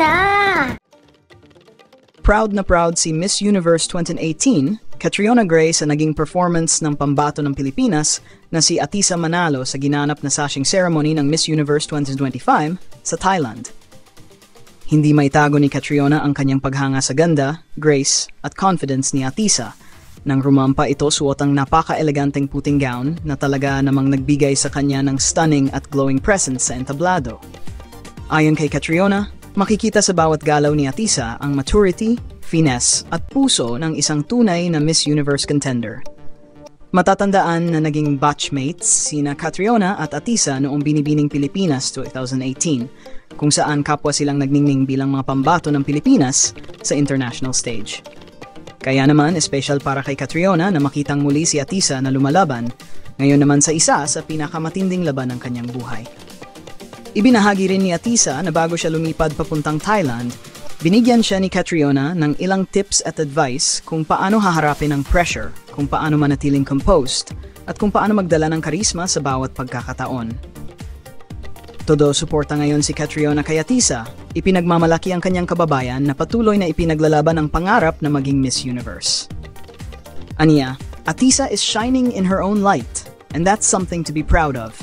kita! Proud na proud si Miss Universe 2018, Catriona Gray sa naging performance ng pambato ng Pilipinas na si Atisa Manalo sa ginanap na sashing ceremony ng Miss Universe 2025 sa Thailand. Hindi maitago ni Catriona ang kanyang paghanga sa ganda, grace at confidence ni Atisa. Nang rumampa ito suot ang napaka-eleganteng puting gown na talaga namang nagbigay sa kanya ng stunning at glowing presence sa entablado. Ayon kay Catriona, makikita sa bawat galaw ni Atisa ang maturity, finesse at puso ng isang tunay na Miss Universe contender. Matatandaan na naging batchmates sina Catriona at Atisa noong Binibining Pilipinas 2018, kung saan kapwa silang nagningning bilang mga pambato ng Pilipinas sa international stage. Kaya naman, special para kay Catriona na makitang muli si Atisa na lumalaban, ngayon naman sa isa sa pinakamatinding laban ng kanyang buhay. Ibinahagi rin ni Atisa na bago siya lumipad papuntang Thailand, binigyan siya ni Catriona ng ilang tips at advice kung paano haharapin ang pressure, kung paano manatiling composed, at kung paano magdala ng karisma sa bawat pagkakataon. Todo suporta ngayon si Catriona kay Atisa, ipinagmamalaki ang kanyang kababayan na patuloy na ipinaglalaban ang pangarap na maging Miss Universe. Aniya, Atisa is shining in her own light, and that's something to be proud of.